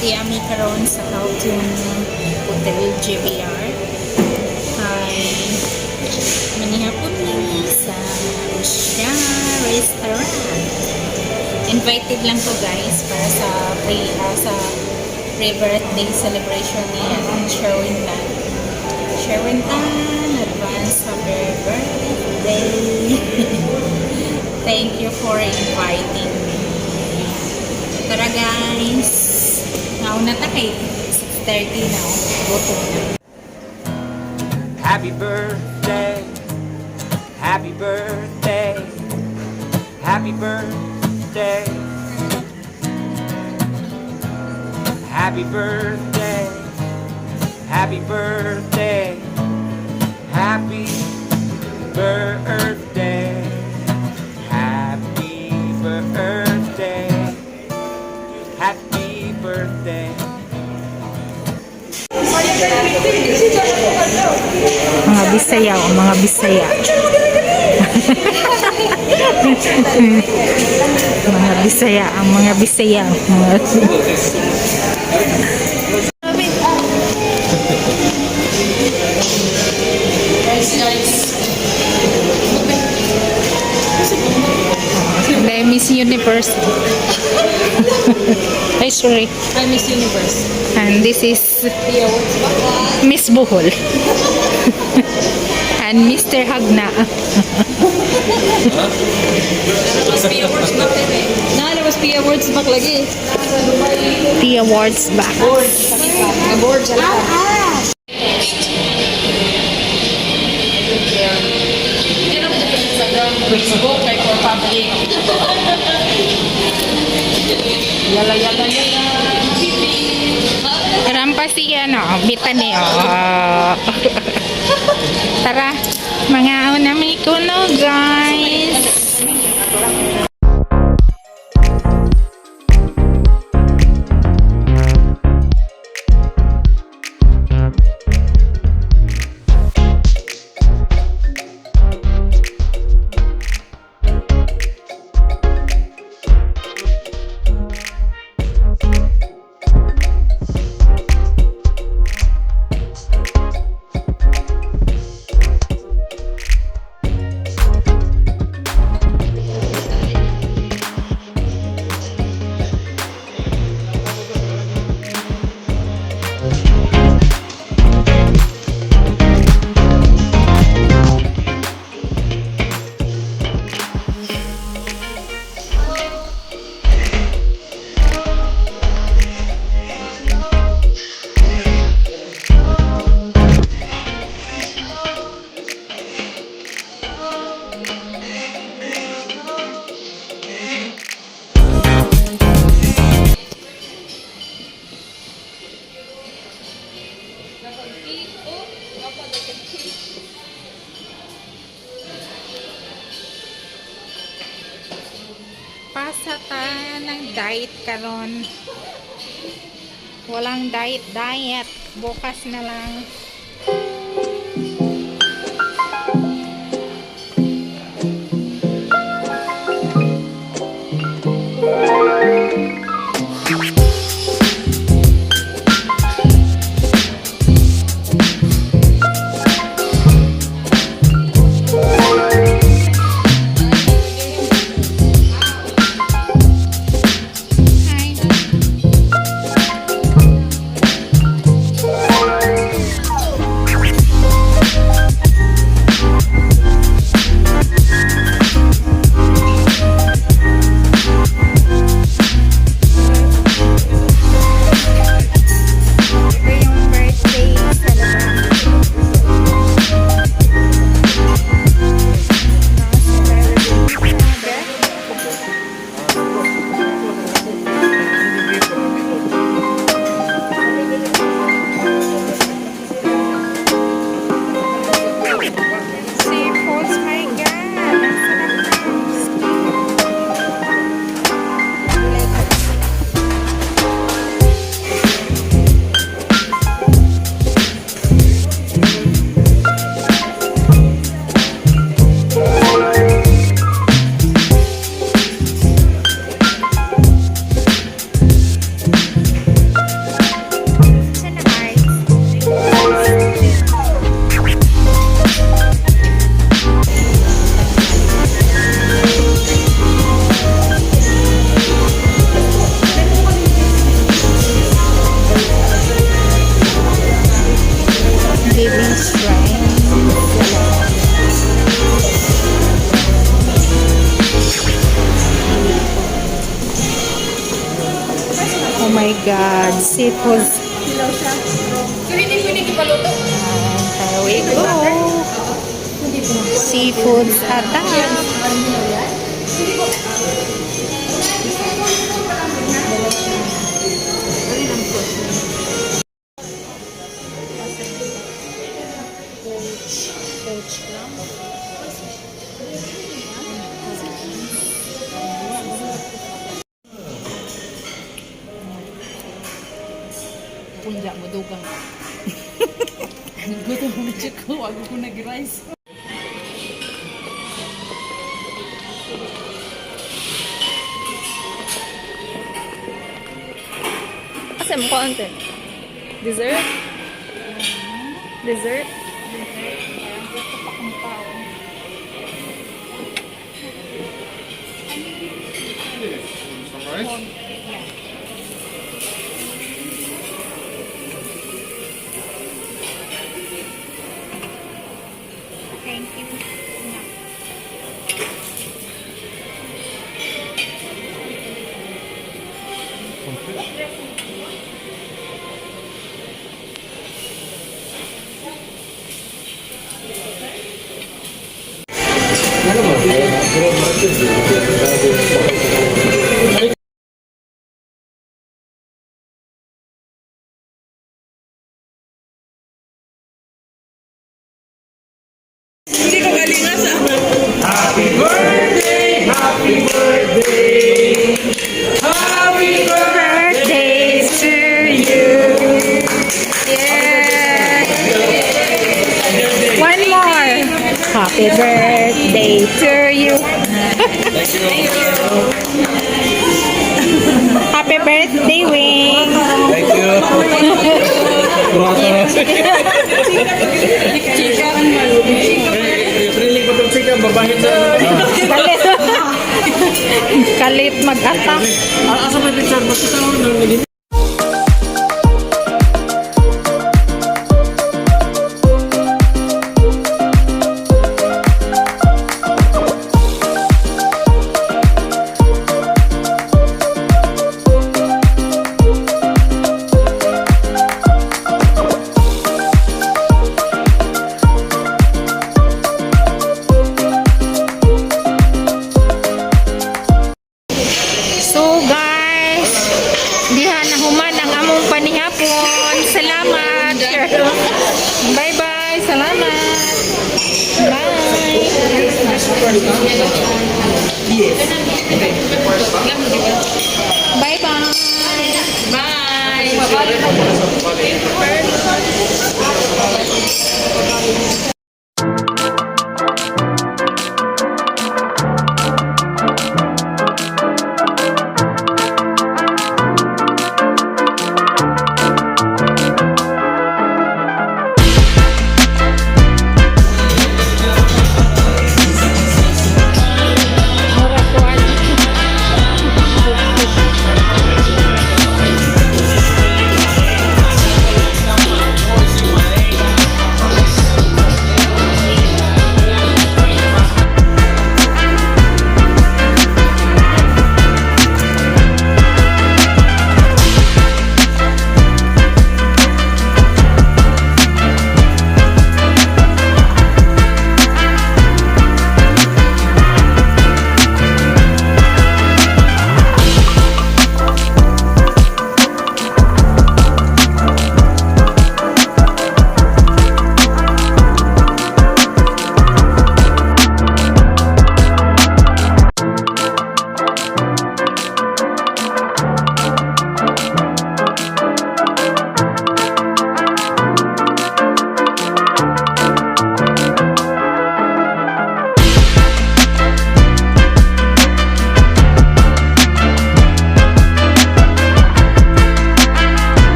di ami karon sa Caltune Hotel JBR. Ay manihapon ni sa Russia Restaurant. Invited lang to guys para sa pre-birthday celebration ni Sherwin Tan. Sherwin Tan, advance happy birthday. Thank you for inviting me. Tara guys, nauna ta kay 6:30 na. Gutom na. Happy birthday, happy birthday, happy birthday, happy birthday, happy birthday, happy birthday, happy birthday, happy birthday. Mga Bisaya o mga Bisaya. Mga Bisaya, ang mga Bisaya. Hindi, Miss Universe. Ay, sorry. Hi, Miss Universe. And this is Pia, what's up? Miss Bohol. And Mr. Hagna. Mas Pia Awards back eh. Mas Pia Awards back lagi. The awards back. Awards sa lahat. Facebook kay for public. Yala yala yala. Rampas siya, no? Bitani, oh. Tara, mga unami ko, no, guys. Pasata ng diet karon. Walang diet. Bukas na lang. Hi. God. Seafood. So, hindi pwede ipaluto. Here we go. Seafoods attack. Punja mo dugang. Gutom mo na siya ko. Wag ko nag-rice. Asa mo konti? Dessert? Dessert? Thank you. Birthday to you. Yeah. One more. Happy birthday to you. Happy birthday, Wing. Thank you. Feeling ko itong chika, babahin sa... Kalit. Kalit mag-attack. Asa may picture? Basta tawag ng... So guys, diha na human ang among panihapon. Salamat. Bye bye. Salamat. Bye. Bye bye.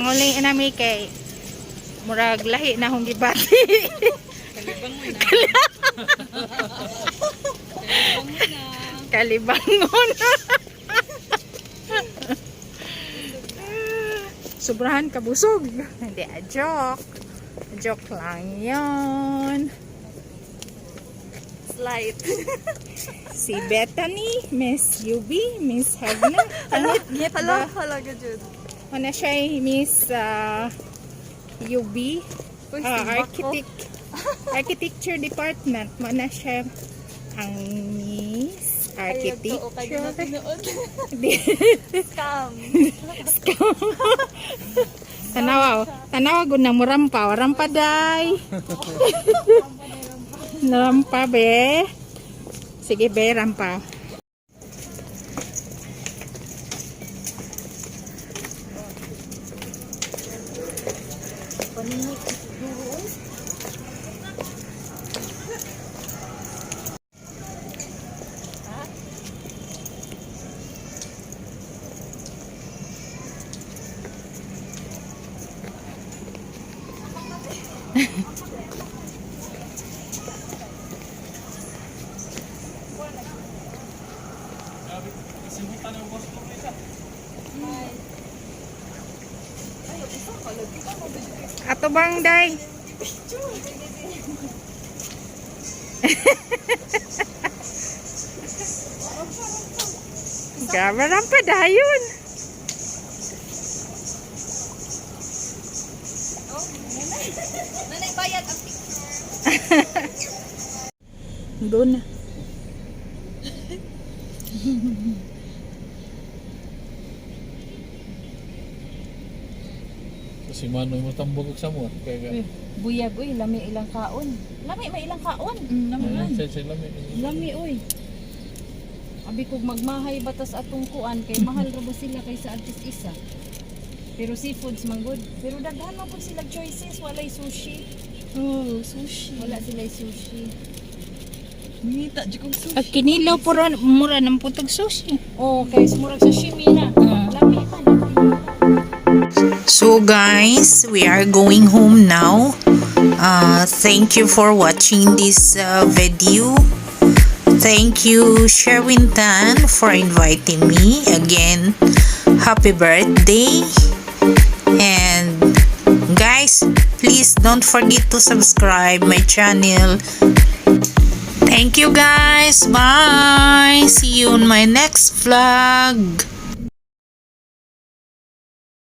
Panguling inami kay murag lahi na hong gibati. Kalibangon. Sobrahan kabusog. Hindi, joke. Joke lang yon. Slight. Si Bethany, Miss Yubi, Miss Hagna. Ano? Hala, gajud. Ano siya, Miss Yubi? Architecture Department. Mana siya ang Miss Architecture. Scam. Tanawa gud nang murampa, rampa day. Rampa be. Sige be, rampa. Ato bang day? Grabe rampa dayon. Nanay bayad ang Doon na. Si Manoy mo tambog sa mo. Kaya Buyag, uy. Lami ilang kaon. Lami, may ilang kaon. Lami man. sa lami. Lami, uy. Abi kog magmahay batas atong kuan kay mahal ra ba sila kaysa artist isa. Pero seafoods man good. Pero daghan man pud sila choices, walay sushi. Oh, sushi. Wala sila sushi. Mita di kong sushi. Pag kinilaw pura mura ng putog sushi. Oh, kay sumurag sashimi na. Lami man. So guys, we are going home now. Thank you for watching this video. Thank you Sherwin Tan for inviting me again. Happy birthday. And guys, please don't forget to subscribe my channel. Thank you guys. Bye. See you on my next vlog.